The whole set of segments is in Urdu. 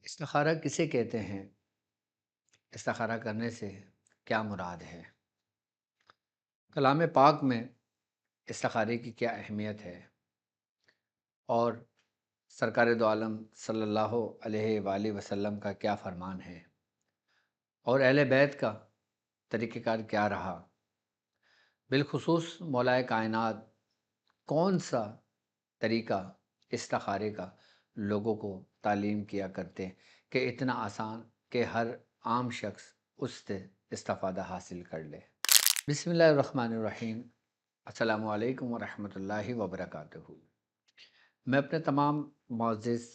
استخارہ کسے کہتے ہیں؟ استخارہ کرنے سے کیا مراد ہے؟ کلام پاک میں استخارے کی کیا اہمیت ہے اور سرکار دو عالم صلی اللہ علیہ وآلہ وسلم کا کیا فرمان ہے اور اہل بیت کا طریقہ کار کیا رہا؟ بالخصوص مولائے کائنات کون سا طریقہ استخارے کا لوگوں کو تعلیم کیا کرتے کہ اتنا آسان کہ ہر عام شخص اس سے استفادہ حاصل کر لے۔ بسم اللہ الرحمن الرحیم۔ السلام علیکم ورحمۃ اللہ وبرکاتہ۔ میں اپنے تمام معزز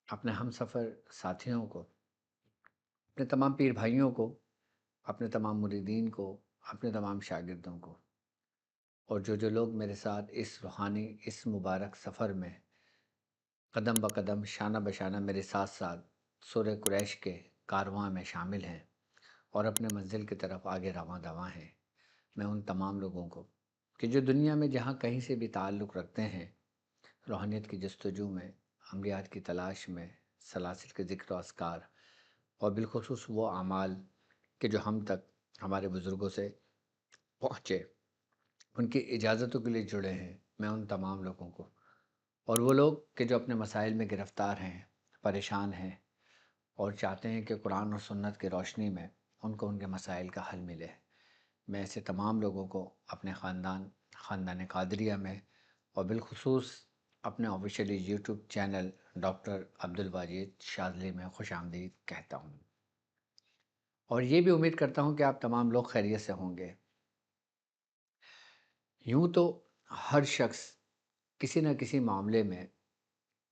اپنے ہم سفر ساتھیوں کو، اپنے تمام پیر بھائیوں کو، اپنے تمام مریدین کو، اپنے تمام شاگردوں کو اور جو لوگ میرے ساتھ اس روحانی اس مبارک سفر میں قدم بقدم شانہ بشانہ میرے ساتھ ساتھ سورہ قریش کے کارواں میں شامل ہیں اور اپنے منزل کی طرف آگے رواں دواں ہیں، میں ان تمام لوگوں کو کہ جو دنیا میں جہاں کہیں سے بھی تعلق رکھتے ہیں، روحانیت کی جستجو میں، عملیات کی تلاش میں، سلاسل کے ذکر و اذکار اور بالخصوص وہ اعمال کہ جو ہم تک ہمارے بزرگوں سے پہنچے، ان کی اجازتوں کے لیے جڑے ہیں، میں ان تمام لوگوں کو اور وہ لوگ کہ جو اپنے مسائل میں گرفتار ہیں، پریشان ہیں اور چاہتے ہیں کہ قرآن اور سنت کی روشنی میں ان کو ان کے مسائل کا حل ملے، میں ایسے تمام لوگوں کو اپنے خاندان قادریہ میں اور بالخصوص اپنے officially YouTube channel doctor Abdul Wajid Shazli میں خوش آمدید کہتا ہوں اور یہ بھی امید کرتا ہوں کہ آپ تمام لوگ خیریت سے ہوں گے۔ یوں تو ہر شخص کسی نہ کسی معاملے میں،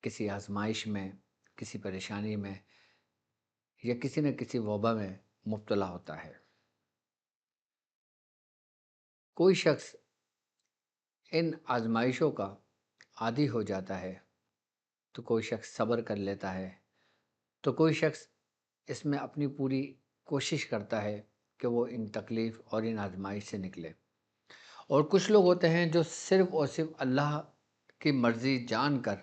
کسی آزمائش میں، کسی پریشانی میں یا کسی نہ کسی وبا میں مبتلا ہوتا ہے۔ کوئی شخص ان آزمائشوں کا عادی ہو جاتا ہے تو کوئی شخص صبر کر لیتا ہے، تو کوئی شخص اس میں اپنی پوری کوشش کرتا ہے کہ وہ ان تکلیف اور ان آزمائش سے نکلے، اور کچھ لوگ ہوتے ہیں جو صرف اور صرف اللہ کی مرضی جان کر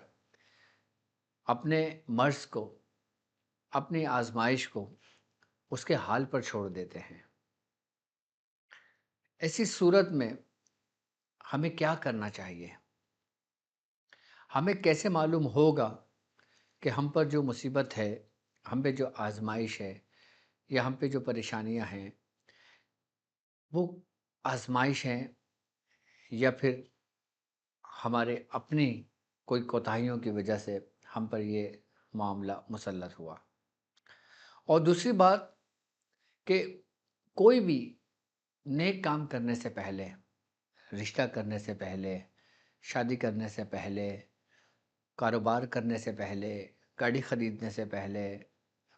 اپنے مرض کو، اپنی آزمائش کو اس کے حال پر چھوڑ دیتے ہیں۔ ایسی صورت میں ہمیں کیا کرنا چاہیے؟ ہمیں کیسے معلوم ہوگا کہ ہم پر جو مصیبت ہے، ہم پہ جو آزمائش ہے یا ہم پہ جو پریشانیاں ہیں وہ آزمائش ہیں یا پھر ہمارے اپنی کوئی کوتاہیوں کی وجہ سے ہم پر یہ معاملہ مسلط ہوا؟ اور دوسری بات کہ کوئی بھی نیک کام کرنے سے پہلے، رشتہ کرنے سے پہلے، شادی کرنے سے پہلے، کاروبار کرنے سے پہلے، گاڑی خریدنے سے پہلے،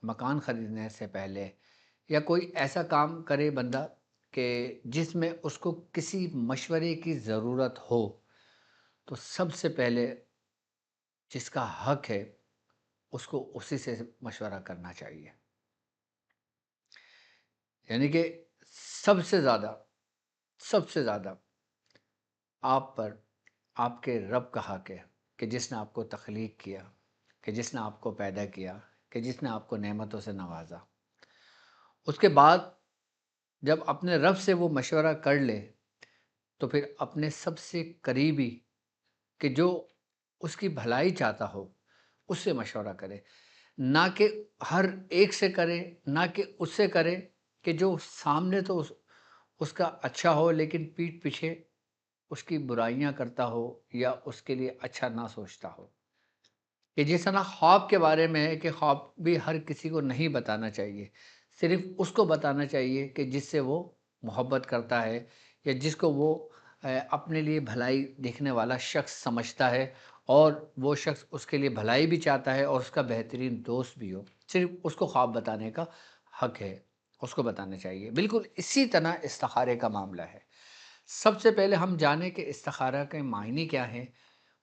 مکان خریدنے سے پہلے یا کوئی ایسا کام کرے بندہ کہ جس میں اس کو کسی مشورے کی ضرورت ہو، تو سب سے پہلے جس کا حق ہے اس کو اسی سے مشورہ کرنا چاہیے۔ یعنی کہ سب سے زیادہ آپ پر آپ کے رب کا حق ہے کہ جس نے آپ کو تخلیق کیا، کہ جس نے آپ کو پیدا کیا، کہ جس نے آپ کو نعمتوں سے نوازا۔ اس کے بعد جب اپنے رب سے وہ مشورہ کر لے تو پھر اپنے سب سے قریبی کہ جو اس کی بھلائی چاہتا ہو اس سے مشورہ کرے، نہ کہ ہر ایک سے کرے، نہ کہ اس سے کرے کہ جو سامنے تو اس کا اچھا ہو لیکن پیٹھ پیچھے اس کی برائیاں کرتا ہو یا اس کے لیے اچھا نہ سوچتا ہو۔ کہ جس طرح خواب کے بارے میں ہے کہ خواب بھی ہر کسی کو نہیں بتانا چاہیے، صرف اس کو بتانا چاہیے کہ جس سے وہ محبت کرتا ہے یا جس کو وہ اپنے لیے بھلائی دیکھنے والا شخص سمجھتا ہے اور وہ شخص اس کے لیے بھلائی بھی چاہتا ہے اور اس کا بہترین دوست بھی ہو، صرف اس کو خواب بتانے کا حق ہے، اس کو بتانا چاہیے۔ بالکل اسی طرح استخارے کا معاملہ ہے۔ سب سے پہلے ہم جانیں کہ استخارہ کے معنی کیا ہیں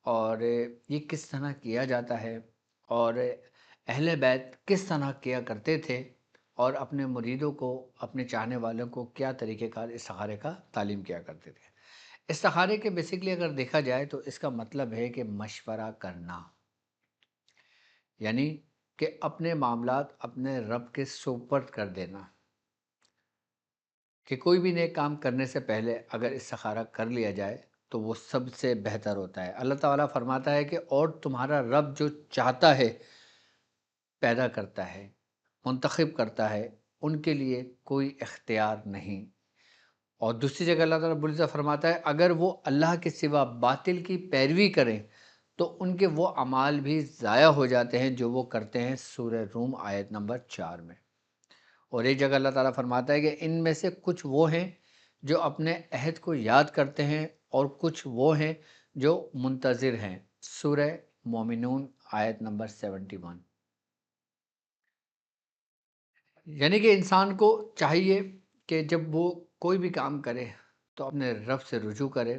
اور یہ کس طرح کیا جاتا ہے اور اہل بیت کس طرح کیا کرتے تھے اور اپنے مریدوں کو، اپنے چاہنے والوں کو کیا طریقہ کار استخارے کا تعلیم کیا کرتے تھے۔ استخارے کے بیسکلی اگر دیکھا جائے تو اس کا مطلب ہے کہ مشورہ کرنا، یعنی کہ اپنے معاملات اپنے رب کے سپرد کر دینا، کہ کوئی بھی نیک کام کرنے سے پہلے اگر استخارہ کر لیا جائے تو وہ سب سے بہتر ہوتا ہے۔ اللہ تعالیٰ فرماتا ہے کہ اور تمہارا رب جو چاہتا ہے پیدا کرتا ہے، منتخب کرتا ہے، ان کے لیے کوئی اختیار نہیں۔ اور دوسری جگہ اللہ تعالیٰ رب العزت فرماتا ہے اگر وہ اللہ کے سوا باطل کی پیروی کریں تو ان کے وہ اعمال بھی ضائع ہو جاتے ہیں جو وہ کرتے ہیں، سورہ روم آیت نمبر 4 میں۔ اور ایک جگہ اللہ تعالیٰ فرماتا ہے کہ ان میں سے کچھ وہ ہیں جو اپنے عہد کو یاد کرتے ہیں اور کچھ وہ ہیں جو منتظر ہیں، سورہ مومنون آیت نمبر 71۔ یعنی کہ انسان کو چاہیے کہ جب وہ کوئی بھی کام کرے تو اپنے رب سے رجوع کرے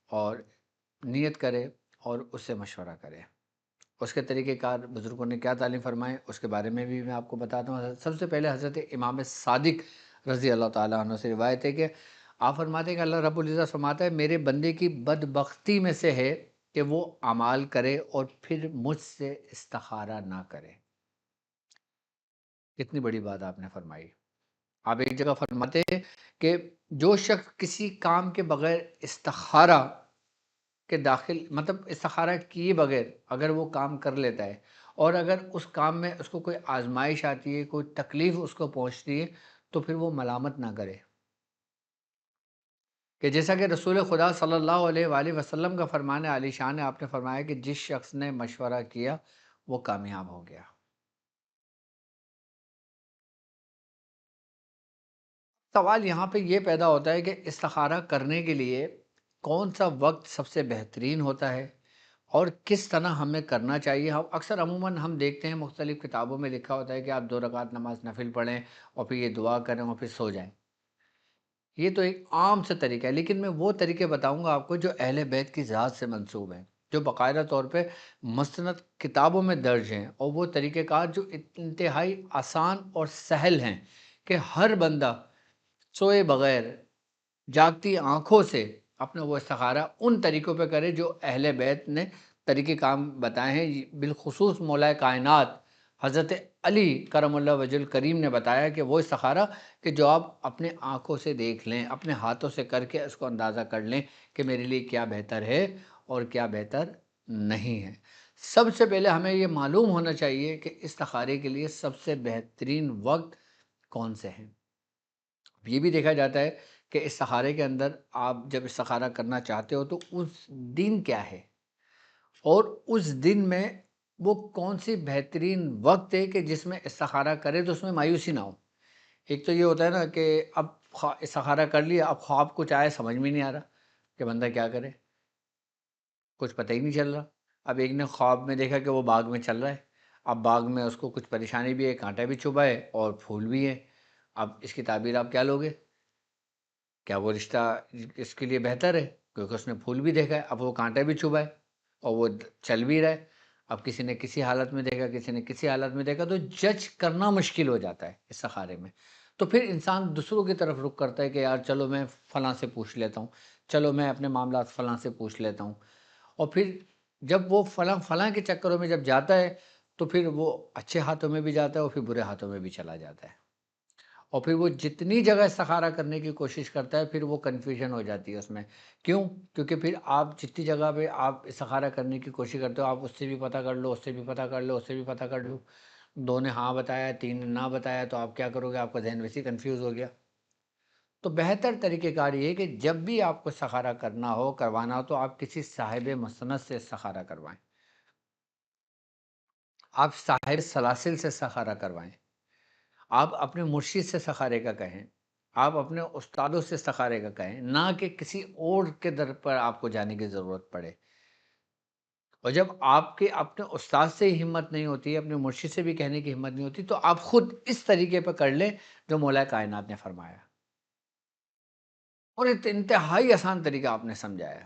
اور نیت کرے اور اس سے مشورہ کرے۔ اس کے طریقہ کار بزرگوں نے کیا تعلیم فرمائے اس کے بارے میں بھی میں آپ کو بتاتا ہوں۔ سب سے پہلے حضرت امام صادق رضی اللہ تعالیٰ عنہ سے روایت ہے کہ آپ فرماتے ہیں کہ اللہ رب العزت فرماتا ہے میرے بندے کی بدبختی میں سے ہے کہ وہ اعمال کرے اور پھر مجھ سے استخارہ نہ کرے۔ کتنی بڑی بات آپ نے فرمائی۔ آپ ایک جگہ فرماتے ہیں کہ جو شخص کسی کام کے بغیر استخارہ کے داخل مطلب استخارہ کیے بغیر اگر وہ کام کر لیتا ہے اور اگر اس کام میں اس کو کوئی آزمائش آتی ہے، کوئی تکلیف اس کو پہنچتی ہے تو پھر وہ ملامت نہ کرے، کہ جیسا کہ رسول خدا صلی اللہ علیہ وآلہ وسلم کا فرمان عالی شان ہے، آپ نے فرمایا کہ جس شخص نے مشورہ کیا وہ کامیاب ہو گیا۔ سوال یہاں پہ یہ پیدا ہوتا ہے کہ استخارہ کرنے کے لیے کون سا وقت سب سے بہترین ہوتا ہے اور کس طرح ہمیں کرنا چاہیے۔ ہم اکثر عموماً ہم دیکھتے ہیں مختلف کتابوں میں لکھا ہوتا ہے کہ آپ 2 رکعت نماز نفل پڑھیں اور پھر یہ دعا کریں اور پھر سو جائیں۔ یہ تو ایک عام سے طریقہ ہے، لیکن میں وہ طریقے بتاؤں گا آپ کو جو اہل بیت کی ذات سے منسوب ہیں، جو باقاعدہ طور پہ مستند کتابوں میں درج ہیں، اور وہ طریقہ کار جو انتہائی آسان اور سہل ہیں کہ ہر بندہ سوئے بغیر جاگتی آنکھوں سے اپنا وہ استخارہ ان طریقوں پہ کرے جو اہل بیت نے طریقہ کام بتائے ہیں۔ بالخصوص مولا کائنات حضرت علی کرم اللہ وجہ الکریم نے بتایا کہ وہ استخارہ کہ جو آپ اپنے آنکھوں سے دیکھ لیں، اپنے ہاتھوں سے کر کے اس کو اندازہ کر لیں کہ میرے لیے کیا بہتر ہے اور کیا بہتر نہیں ہے۔ سب سے پہلے ہمیں یہ معلوم ہونا چاہیے کہ استخارے کے لیے سب سے بہترین وقت کون سے ہیں۔ یہ بھی دیکھا جاتا ہے کہ استخارے کے اندر آپ جب استخارہ کرنا چاہتے ہو تو اس دن کیا ہے اور اس دن میں وہ کون سی بہترین وقت ہے کہ جس میں استخارہ کرے تو اس میں مایوسی نہ ہو۔ ایک تو یہ ہوتا ہے نا کہ اب استخارہ کر لیا، اب خواب کچھ آئے سمجھ میں نہیں آ رہا کہ بندہ کیا کرے، کچھ پتہ ہی نہیں چل رہا۔ اب ایک نے خواب میں دیکھا کہ وہ باغ میں چل رہا ہے، اب باغ میں اس کو کچھ پریشانی بھی ہے، کانٹا بھی چبھا ہے اور پھول بھی ہے۔ اب اس کی تعبیر آپ کیا لوگے؟ کیا وہ رشتہ اس کے لیے بہتر ہے کیونکہ اس نے پھول بھی دیکھا ہے، اب وہ کانٹا بھی چبھا ہے اور وہ چل بھی رہا ہے۔ اب کسی نے کسی حالت میں دیکھا، کسی نے کسی حالت میں دیکھا، تو جج کرنا مشکل ہو جاتا ہے استخارے میں۔ تو پھر انسان دوسروں کی طرف رخ کرتا ہے کہ یار چلو میں فلاں سے پوچھ لیتا ہوں، چلو میں اپنے معاملات فلاں سے پوچھ لیتا ہوں۔ اور پھر جب وہ فلاں فلاں کے چکروں میں جب جاتا ہے تو پھر وہ اچھے ہاتھوں میں بھی جاتا ہے اور پھر برے ہاتھوں میں بھی چلا جاتا ہے۔ اور پھر وہ جتنی جگہ استخارہ کرنے کی کوشش کرتا ہے پھر وہ کنفیوژن ہو جاتی ہے اس میں۔ کیوں؟ کیونکہ پھر آپ جتنی جگہ پہ آپ استخارہ کرنے کی کوشش کرتے ہو، آپ اس سے بھی پتہ کر لو، اس سے بھی پتہ کر لو، اس سے بھی پتہ کر لو، 2 نے ہاں بتایا، 3 نے نہ بتایا، تو آپ کیا کرو گے؟ آپ کا ذہن ویسے ہی کنفیوز ہو گیا۔ تو بہتر طریقہ کار یہ ہے کہ جب بھی آپ کو استخارہ کرنا ہو، کروانا ہو، تو آپ کسی صاحب مسند سے استخارہ کروائیں، آپ صاحب سلاسل سے استخارہ کروائیں، آپ اپنے مرشد سے استخارے کا کہیں، آپ اپنے استادوں سے استخارے کا کہیں، نہ کہ کسی اور کے در پر آپ کو جانے کی ضرورت پڑے۔ اور جب آپ کے اپنے استاد سے ہی ہمت نہیں ہوتی، اپنے مرشد سے بھی کہنے کی ہمت نہیں ہوتی، تو آپ خود اس طریقے پہ کر لیں جو مولا کائنات نے فرمایا، اور انتہائی آسان طریقہ آپ نے سمجھایا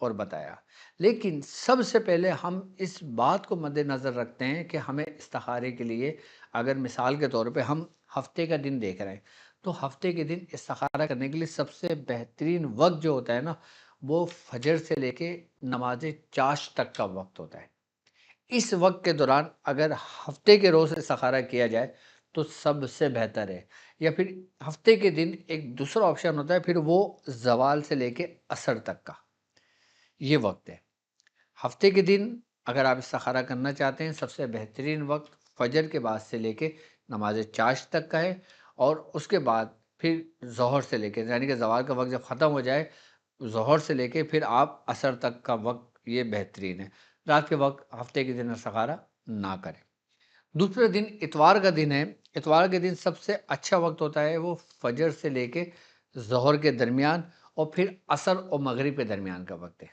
اور بتایا۔ لیکن سب سے پہلے ہم اس بات کو مد نظر رکھتے ہیں کہ ہمیں استخارے کے لیے اگر مثال کے طور پہ ہم ہفتے کا دن دیکھ رہے ہیں تو ہفتے کے دن استخارہ کرنے کے لیے سب سے بہترین وقت جو ہوتا ہے نا، وہ فجر سے لے کے نماز چاشت تک کا وقت ہوتا ہے۔ اس وقت کے دوران اگر ہفتے کے روز استخارہ کیا جائے تو سب سے بہتر ہے، یا پھر ہفتے کے دن ایک دوسرا آپشن ہوتا ہے، پھر وہ زوال سے لے کے عصر تک کا یہ وقت ہے۔ ہفتے کے دن اگر آپ استخارہ کرنا چاہتے ہیں، سب سے بہترین وقت فجر کے بعد سے لے کے نماز چاشت تک کا ہے، اور اس کے بعد پھر ظہر سے لے کے، یعنی کہ زوال کا وقت جب ختم ہو جائے، ظہر سے لے کے پھر آپ عصر تک کا وقت یہ بہترین ہے۔ رات کے وقت ہفتے کے دن استخارہ نہ کریں۔ دوسرے دن اتوار کا دن ہے۔ اتوار کے دن سب سے اچھا وقت ہوتا ہے وہ فجر سے لے کے ظہر کے درمیان، اور پھر عصر اور مغرب کے درمیان کا وقت ہے۔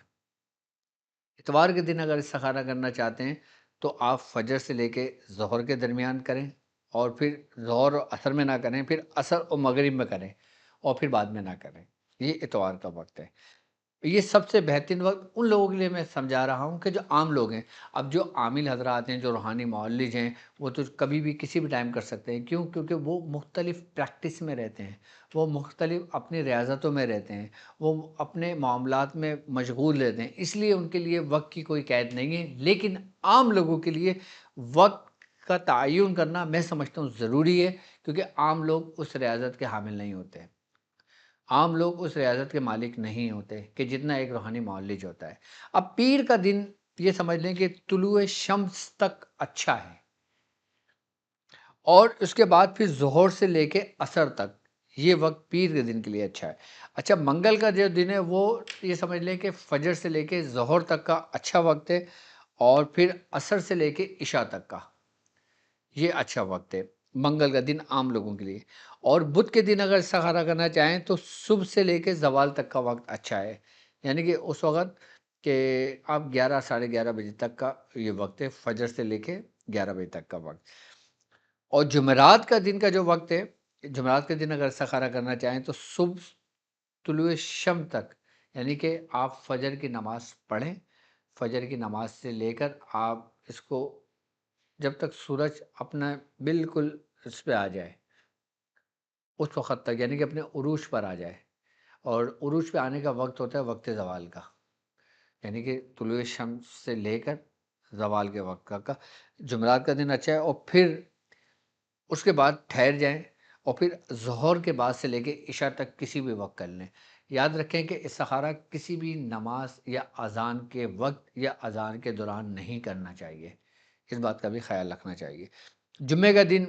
اتوار کے دن اگر استخارہ کرنا چاہتے ہیں تو آپ فجر سے لے کے ظہر کے درمیان کریں، اور پھر ظہر اور عصر میں نہ کریں، پھر عصر اور مغرب میں کریں، اور پھر بعد میں نہ کریں۔ یہ اتوار کا وقت ہے۔ یہ سب سے بہترین وقت ان لوگوں کے لیے میں سمجھا رہا ہوں کہ جو عام لوگ ہیں۔ اب جو عامل حضرات ہیں، جو روحانی معالج ہیں، وہ تو کبھی بھی کسی بھی ٹائم کر سکتے ہیں۔ کیوں؟ کیونکہ وہ مختلف پریکٹس میں رہتے ہیں، وہ مختلف اپنی ریاضتوں میں رہتے ہیں، وہ اپنے معاملات میں مشغول رہتے ہیں، اس لیے ان کے لیے وقت کی کوئی قید نہیں ہے۔ لیکن عام لوگوں کے لیے وقت کا تعین کرنا میں سمجھتا ہوں ضروری ہے، کیونکہ عام لوگ اس ریاضت کے حامل نہیں ہوتے، عام لوگ اس ریاضت کے مالک نہیں ہوتے کہ جتنا ایک روحانی معالج ہوتا ہے۔ اب پیر کا دن یہ سمجھ لیں کہ طلوع شمس تک اچھا ہے، اور اس کے بعد پھر ظہر سے لے کے عصر تک یہ وقت پیر کے دن کے لیے اچھا ہے۔ اچھا، منگل کا جو دن ہے وہ یہ سمجھ لیں کہ فجر سے لے کے ظہر تک کا اچھا وقت ہے، اور پھر عصر سے لے کے عشاء تک کا یہ اچھا وقت ہے منگل کا دن عام لوگوں کے لیے۔ اور بدھ کے دن اگر استخارہ کرنا چاہیں تو صبح سے لے کے زوال تک کا وقت اچھا ہے، یعنی کہ اس وقت کہ آپ 11 ساڑھے 11 بجے تک کا یہ وقت ہے، فجر سے لے کے 11 بجے تک کا وقت۔ اور جمعرات کا دن کا جو وقت ہے، جمعرات کے دن اگر استخارہ کرنا چاہیں تو صبح طلوع شم تک، یعنی کہ آپ فجر کی نماز پڑھیں، فجر کی نماز سے لے کر آپ اس کو جب تک سورج اپنا بالکل اس پہ آ جائے اس وقت تک، یعنی کہ اپنے عروج پر آ جائے، اور عروج پہ آنے کا وقت ہوتا ہے وقت زوال کا، یعنی کہ طلوع شمس سے لے کر زوال کے وقت کا جمعرات کا دن اچھا ہے۔ اور پھر اس کے بعد ٹھہر جائیں، اور پھر ظہر کے بعد سے لے کے عشاء تک کسی بھی وقت کر لیں۔ یاد رکھیں کہ استخارہ کسی بھی نماز یا اذان کے وقت یا اذان کے دوران نہیں کرنا چاہیے، اس بات کا بھی خیال رکھنا چاہیے۔ جمعے کا دن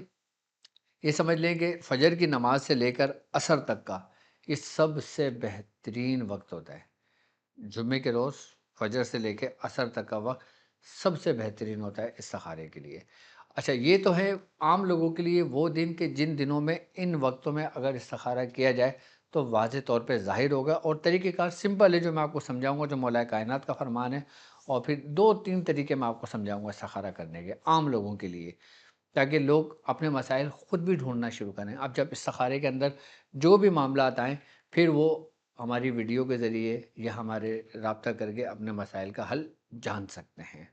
یہ سمجھ لیں کہ فجر کی نماز سے لے کر عصر تک کا یہ سب سے بہترین وقت ہوتا ہے۔ جمعے کے روز فجر سے لے کے عصر تک کا وقت سب سے بہترین ہوتا ہے استخارے کے لیے۔ اچھا، یہ تو ہے عام لوگوں کے لیے وہ دن کہ جن دنوں میں ان وقتوں میں اگر استخارہ کیا جائے تو واضح طور پہ ظاہر ہوگا، اور طریقہ کار سمپل ہے جو میں آپ کو سمجھاؤں گا، جو مولا کائنات کا فرمان ہے، اور پھر 2 3 طریقے میں آپ کو سمجھاؤں گا استخارہ کرنے کے عام لوگوں کے لیے، تاکہ لوگ اپنے مسائل خود بھی ڈھونڈنا شروع کریں۔ اب جب استخارے کے اندر جو بھی معاملات آئیں، پھر وہ ہماری ویڈیو کے ذریعے یا ہمارے رابطہ کر کے اپنے مسائل کا حل جان سکتے ہیں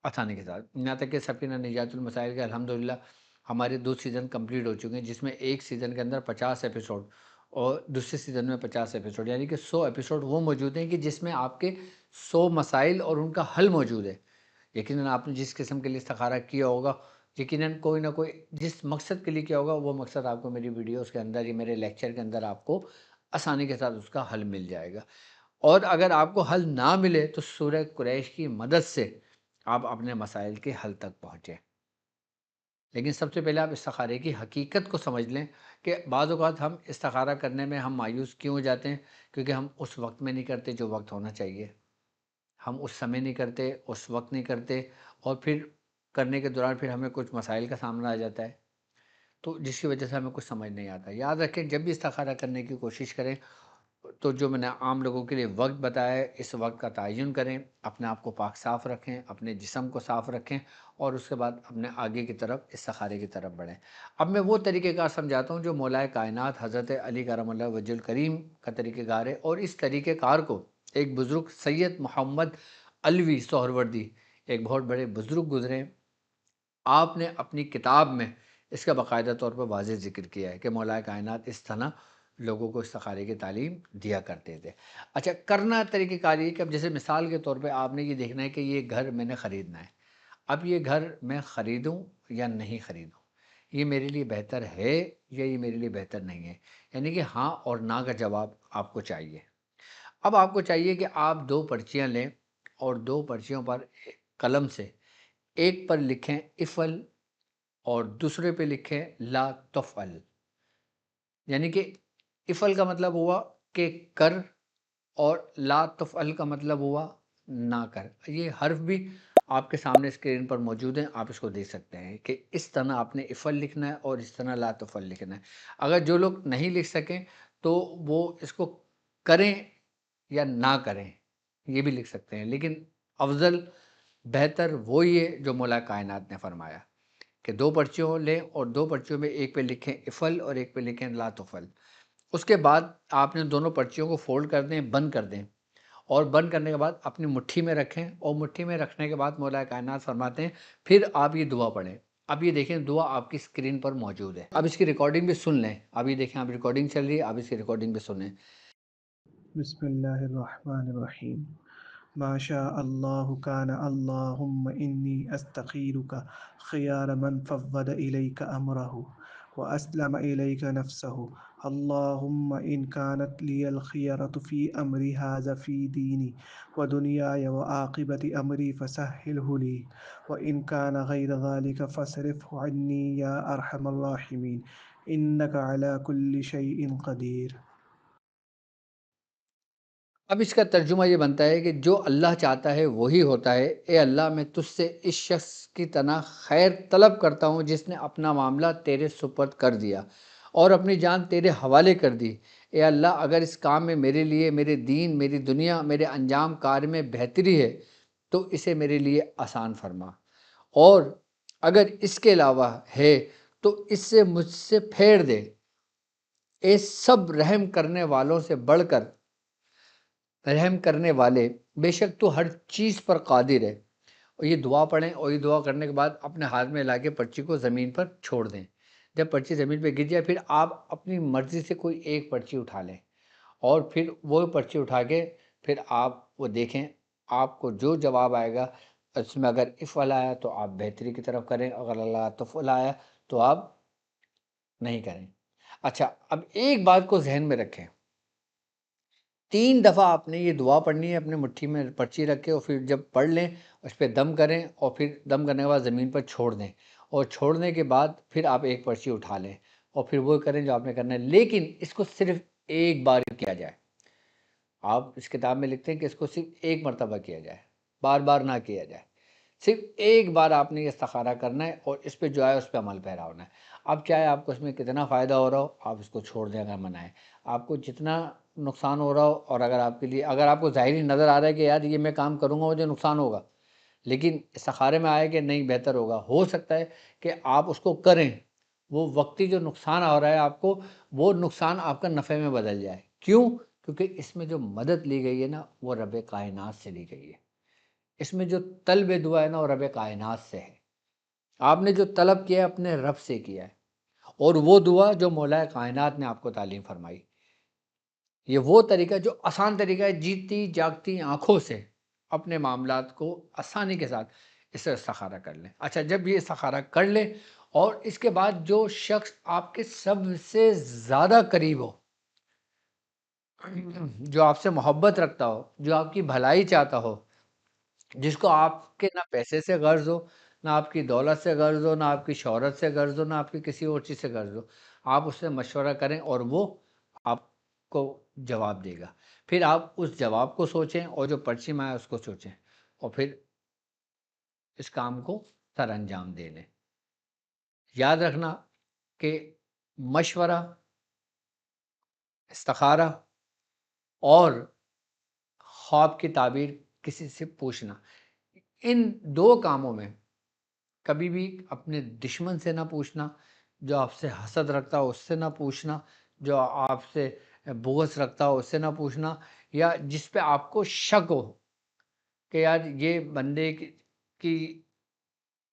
آسانی کے ساتھ۔ یہاں تک کہ سفینہ نجات المسائل کے الحمدللہ ہمارے 2 سیزن کمپلیٹ ہو چکے ہیں، جس میں ایک سیزن کے اندر 50 ایپیسوڈ اور دوسرے سیزن میں 50 ایپیسوڈ، یعنی کہ 100 ایپیسوڈ وہ موجود ہیں کہ جس میں آپ کے 100 مسائل اور ان کا حل موجود ہے۔ یقیناً آپ نے جس قسم کے لیے استخارہ کیا ہوگا، یقیناً کوئی نہ کوئی جس مقصد کے لیے کیا ہوگا، وہ مقصد آپ کو میری ویڈیوز کے اندر یا میرے لیکچر کے اندر آپ کو آسانی کے ساتھ اس کا حل مل جائے گا۔ اور اگر آپ کو حل نہ ملے تو سورہ قریش کی مدد سے آپ اپنے مسائل کے حل تک پہنچیں۔ لیکن سب سے پہلے آپ استخارے کی حقیقت کو سمجھ لیں کہ بعض اوقات ہم استخارہ کرنے میں ہم مایوس کیوں ہو جاتے ہیں، کیونکہ ہم اس وقت میں نہیں کرتے جو وقت ہونا چاہیے، ہم اس سمے نہیں کرتے، اس وقت نہیں کرتے، اور پھر کرنے کے دوران پھر ہمیں کچھ مسائل کا سامنا آ جاتا ہے، تو جس کی وجہ سے ہمیں کچھ سمجھ نہیں آتا۔ یاد رکھیں جب بھی استخارہ کرنے کی کوشش کریں تو جو میں نے عام لوگوں کے لیے وقت بتایا ہے، اس وقت کا تعین کریں، اپنے آپ کو پاک صاف رکھیں، اپنے جسم کو صاف رکھیں، اور اس کے بعد اپنے آگے کی طرف استخارے کی طرف بڑھیں۔ اب میں وہ طریقہ کار سمجھاتا ہوں جو مولا کائنات حضرت علی کرم اللہ وجہ الکریم کا طریقہ کار ہے، اور اس طریقہ کار کو ایک بزرگ سید محمد علوی سہروردی، ایک بہت بڑے بزرگ گزرے ہیں، آپ نے اپنی کتاب میں اس کا باقاعدہ طور پر واضح ذکر کیا ہے کہ مولا کائنات اس طرح لوگوں کو استخارے کی تعلیم دیا کرتے تھے۔ اچھا، کرنا طریقہ کار یہ کہ اب جیسے مثال کے طور پہ آپ نے یہ دیکھنا ہے کہ یہ گھر میں نے خریدنا ہے۔ اب یہ گھر میں خریدوں یا نہیں خریدوں، یہ میرے لیے بہتر ہے یا یہ میرے لیے بہتر نہیں ہے، یعنی کہ ہاں اور نہ کا جواب آپ کو چاہیے۔ اب آپ کو چاہیے کہ آپ دو پرچیاں لیں اور دو پرچیوں پر قلم سے ایک پر لکھیں افعل اور دوسرے پہ لکھیں لا تفعل، یعنی کہ افعل کا مطلب ہوا کہ کر اور لا تفعل کا مطلب ہوا نہ کر۔ یہ حرف بھی آپ کے سامنے اسکرین پر موجود ہیں، آپ اس کو دیکھ سکتے ہیں کہ اس طرح آپ نے افعل لکھنا ہے اور اس طرح لا تفعل لکھنا ہے۔ اگر جو لوگ نہیں لکھ سکیں تو وہ اس کو کریں یا نہ کریں یہ بھی لکھ سکتے ہیں، لیکن افضل بہتر وہی ہے جو مولا کائنات نے فرمایا کہ دو پرچیوں لیں اور دو پرچیوں میں ایک پہ لکھیں افعل اور ایک پہ لکھیں لا تفعل۔ اس کے بعد آپ نے دونوں پرچیوں کو فولڈ کر دیں، بند کر دیں، اور بند کرنے کے بعد اپنی مٹھی میں رکھیں، اور مٹھی میں رکھنے کے بعد مولا کائنات فرماتے ہیں پھر آپ یہ دعا پڑھیں۔ اب یہ دیکھیں دعا آپ کی اسکرین پر موجود ہے، اب اس کی ریکارڈنگ بھی سن لیں۔ اب یہ دیکھیں اب ریکارڈنگ چل رہی ہے، اب اس کی ریکارڈنگ بھی سنیں۔ بسم اللہ الرحمن الرحیم ما شاء اللہ کان اللہم انی استخیرک خیار من فوض الیک امرہ واسلم الیک نفسہ اللہم ان کانت لی الخیرۃ فی امری ھذا فی دینی ودنیای وعاقبۃ امری فسہلہ لی وان کان غیر ذلک فاصرفہ عنی یا ارحم الراحمین انک علی کل شیء قدیر۔ اب اس کا ترجمہ یہ بنتا ہے کہ جو اللہ چاہتا ہے وہی ہوتا ہے۔ اے اللہ میں تجھ سے اس شخص کی طرح خیر طلب کرتا ہوں جس نے اپنا معاملہ تیرے سپرد کر دیا اور اپنی جان تیرے حوالے کر دی۔ اے اللہ اگر اس کام میں میرے لیے، میرے دین، میری دنیا، میرے انجام کار میں بہتری ہے تو اسے میرے لیے آسان فرما، اور اگر اس کے علاوہ ہے تو اس سے مجھ سے پھیر دے۔ اے سب رحم کرنے والوں سے بڑھ کر رحم کرنے والے، بے شک تو ہر چیز پر قادر ہے۔ اور یہ دعا پڑھیں، اور یہ دعا کرنے کے بعد اپنے ہاتھ میں لا کے پرچی کو زمین پر چھوڑ دیں۔ جب پرچی زمین پہ گر جائے پھر آپ اپنی مرضی سے کوئی ایک پرچی اٹھا لیں، اور پھر وہ پرچی اٹھا کے پھر آپ وہ دیکھیں آپ کو جو جواب آئے گا، اس میں اگر افعل آیا تو آپ بہتری کی طرف کریں، اگر اللہ تفعل آیا تو آپ نہیں کریں۔ اچھا، اب ایک بات کو ذہن میں رکھیں، 3 دفعہ آپ نے یہ دعا پڑھنی ہے، اپنے مٹھی میں پرچی رکھے اور پھر جب پڑھ لیں اس پہ دم کریں، اور پھر دم کرنے کے بعد زمین پر چھوڑ دیں، اور چھوڑنے کے بعد پھر آپ ایک پرچی اٹھا لیں اور پھر وہ کریں جو آپ نے کرنا ہے، لیکن اس کو صرف ایک بار کیا جائے۔ آپ اس کتاب میں لکھتے ہیں کہ اس کو صرف ایک مرتبہ کیا جائے، بار بار نہ کیا جائے، صرف ایک بار آپ نے یہ استخارہ کرنا ہے اور اس پہ جو آئے اس پہ عمل پیرا ہونا ہے۔ اب چاہے آپ کو اس میں کتنا فائدہ ہو رہا ہو آپ اس کو چھوڑ دیں، اگر منع ہے آپ کو جتنا نقصان ہو رہا ہو، اور اگر آپ کے لیے اگر آپ کو ظاہری نظر آ رہا ہے کہ یار یہ میں کام کروں گا مجھے نقصان ہوگا، لیکن استخارے میں آئے کہ نہیں بہتر ہوگا، ہو سکتا ہے کہ آپ اس کو کریں، وہ وقتی جو نقصان ہو رہا ہے آپ کو، وہ نقصان آپ کا نفع میں بدل جائے۔ کیوں؟ کیونکہ اس میں جو مدد لی گئی ہے نا وہ رب کائنات سے لی گئی ہے، اس میں جو طلب دعا ہے نا وہ رب کائنات سے ہے۔ آپ نے جو طلب کیا ہے اپنے رب سے کیا ہے، اور وہ دعا جو مولا کائنات نے آپ کو تعلیم فرمائی، یہ وہ طریقہ جو آسان طریقہ ہے، جیتی جاگتی آنکھوں سے اپنے معاملات کو آسانی کے ساتھ اس سے استخارہ کر لیں۔ اچھا، جب یہ استخارہ کر لیں اور اس کے بعد جو شخص آپ کے سب سے زیادہ قریب ہو، جو آپ سے محبت رکھتا ہو، جو آپ کی بھلائی چاہتا ہو، جس کو آپ کے نہ پیسے سے غرض ہو، نہ آپ کی دولت سے غرض ہو، نہ آپ کی شہرت سے غرض ہو، نہ آپ کی کسی اور چیز سے غرض ہو، آپ اس سے مشورہ کریں اور وہ آپ کو جواب دے گا۔ پھر آپ اس جواب کو سوچیں اور جو پرچی میں آیا اس کو سوچیں، اور پھر اس کام کو سر انجام دے لیں۔ یاد رکھنا کہ مشورہ، استخارہ اور خواب کی تعبیر کسی سے پوچھنا، ان دو کاموں میں کبھی بھی اپنے دشمن سے نہ پوچھنا، جو آپ سے حسد رکھتا ہو اس سے نہ پوچھنا، جو آپ سے بغض رکھتا ہو اس سے نہ پوچھنا، یا جس پہ آپ کو شک ہو کہ یار یہ بندے کی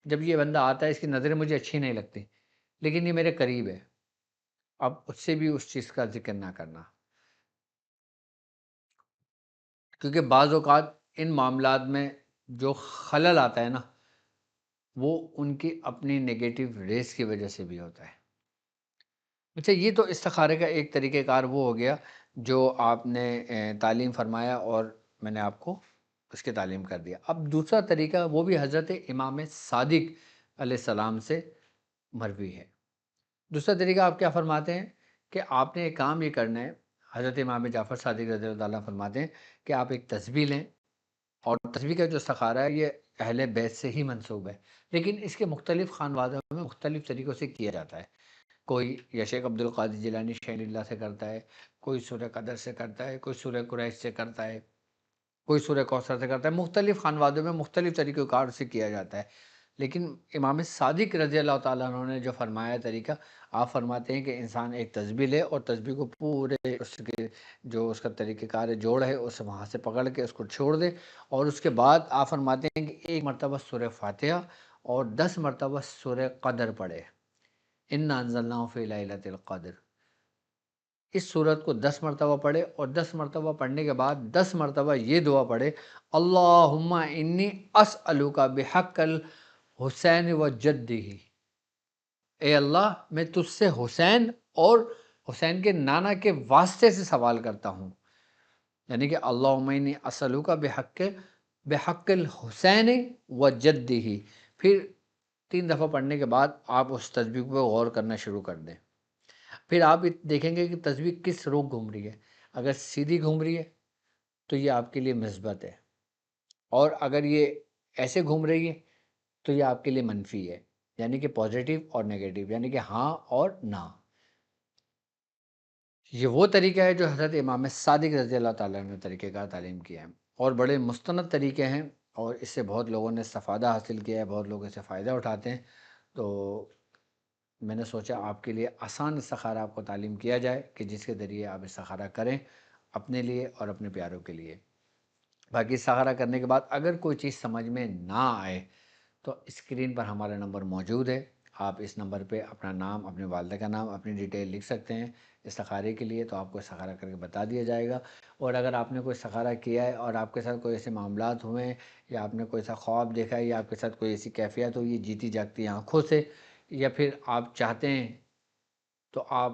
جب یہ بندہ آتا ہے اس کی نظریں مجھے اچھی نہیں لگتی لیکن یہ میرے قریب ہے، اب اس سے بھی اس چیز کا ذکر نہ کرنا، کیونکہ بعض اوقات ان معاملات میں جو خلل آتا ہے نا وہ ان کی اپنی نگیٹو ریس کی وجہ سے بھی ہوتا ہے۔ اچھا، یہ تو استخارے کا ایک طریقہ کار وہ ہو گیا جو آپ نے تعلیم فرمایا اور میں نے آپ کو اس کی تعلیم کر دیا۔ اب دوسرا طریقہ وہ بھی حضرت امام صادق علیہ السلام سے مروی ہے۔ دوسرا طریقہ آپ کیا فرماتے ہیں کہ آپ نے ایک کام یہ کرنا ہے۔ حضرت امام جعفر صادق رضی اللہ عنہ فرماتے ہیں کہ آپ ایک تسبیح لیں، اور تسبیح کا جو استخارہ ہے یہ اہل بیت سے ہی منسوب ہے، لیکن اس کے مختلف خانوادوں میں مختلف طریقوں سے کیا جاتا ہے۔ کوئی یا شیخ عبد القادر جیلانی شیخ اللہ سے کرتا ہے، کوئی سورہ قدر سے کرتا ہے، کوئی سورہ قریش سے کرتا ہے، کوئی سورہ کوثر سے کرتا ہے۔ مختلف خانوادوں میں مختلف طریقہ کار سے کیا جاتا ہے، لیکن امام صادق رضی اللہ تعالیٰ عنہ نے جو فرمایا طریقہ، آپ فرماتے ہیں کہ انسان ایک تسبیح لے اور تسبیح کو پورے اس کے جو اس کا طریقہ کار ہے جوڑ ہے اسے وہاں سے پکڑ کے اس کو چھوڑ دے، اور اس کے بعد آپ فرماتے ہیں کہ ایک مرتبہ سورہ فاتحہ اور 10 مرتبہ سورہ قدر پڑھے، انا انزلناہ فی لیلۃ القدر۔ اس صورت کو 10 مرتبہ پڑھے اور 10 مرتبہ پڑھنے کے بعد 10 مرتبہ یہ دعا پڑھے، اللہم انی اسألک بحق الحسین و جدہ، اے اللہ میں تجھ سے حسین اور حسین کے نانا کے واسطے سے سوال کرتا ہوں، یعنی کہ اللہم انی اسألک بحق الحسین و جدہ۔ پھر 3 دفعہ پڑھنے کے بعد آپ اس تسبیح پہ غور کرنا شروع کر دیں۔ پھر آپ دیکھیں گے کہ تسبیح کس رخ گھوم رہی ہے۔ اگر سیدھی گھوم رہی ہے تو یہ آپ کے لیے مثبت ہے، اور اگر یہ ایسے گھوم رہی ہے تو یہ آپ کے لیے منفی ہے، یعنی کہ پازیٹیو اور نیگیٹو، یعنی کہ ہاں اور نہ۔ یہ وہ طریقہ ہے جو حضرت امام صادق رضی اللہ تعالیٰ نے طریقہ کا تعلیم کیا ہے، اور بڑے مستند طریقے ہیں، اور اس سے بہت لوگوں نے استفادہ حاصل کیا ہے، بہت لوگ اس سے فائدہ اٹھاتے ہیں۔ تو میں نے سوچا آپ کے لیے آسان استخارہ آپ کو تعلیم کیا جائے کہ جس کے ذریعے آپ استخارہ کریں اپنے لیے اور اپنے پیاروں کے لیے۔ باقی استخارہ کرنے کے بعد اگر کوئی چیز سمجھ میں نہ آئے تو اسکرین پر ہمارا نمبر موجود ہے، آپ اس نمبر پہ اپنا نام، اپنے والدہ کا نام، اپنی ڈیٹیل لکھ سکتے ہیں استخارے کے لیے، تو آپ کو استخارہ کر کے بتا دیا جائے گا۔ اور اگر آپ نے کوئی استخارہ کیا ہے اور آپ کے ساتھ کوئی ایسے معاملات ہوئے ہیں، یا آپ نے کوئی ایسا خواب دیکھا ہے، یا آپ کے ساتھ کوئی ایسی کیفیت ہوئی ہے جیتی جاگتی آنکھوں سے، یا پھر آپ چاہتے ہیں تو آپ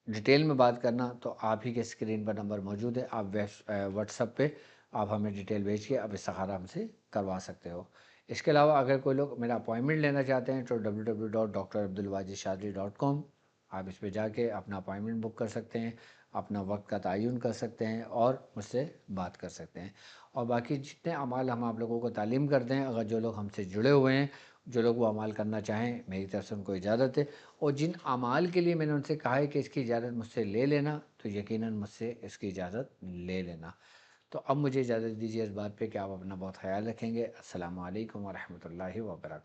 ڈیٹیل میں بات کرنا، تو آپ ہی کے اسکرین پر نمبر موجود ہے، آپ واٹس ایپ پہ آپ ہمیں ڈیٹیل بھیج کے آپ استخارہ ہم سے کروا سکتے ہو۔ اس کے علاوہ اگر کوئی لوگ میرا اپوائنٹمنٹ لینا چاہتے ہیں تو www.drabdulwajidshadri.com، آپ اس پہ جا کے اپنا اپوائنٹمنٹ بک کر سکتے ہیں، اپنا وقت کا تعین کر سکتے ہیں اور مجھ سے بات کر سکتے ہیں۔ اور باقی جتنے اعمال ہم آپ لوگوں کو تعلیم کرتے ہیں، اگر جو لوگ ہم سے جڑے ہوئے ہیں، جو لوگ وہ اعمال کرنا چاہیں، میری طرف سے ان کو اجازت ہے، اور جن اعمال کے لیے میں نے ان سے کہا ہے کہ اس کی اجازت مجھ سے لے لینا، تو یقیناً مجھ سے اس کی اجازت لے لینا۔ تو اب مجھے اجازت دیجیے اس بات پہ کہ آپ اپنا بہت خیال رکھیں گے۔ السلام علیکم ورحمۃ اللہ وبرکاتہ۔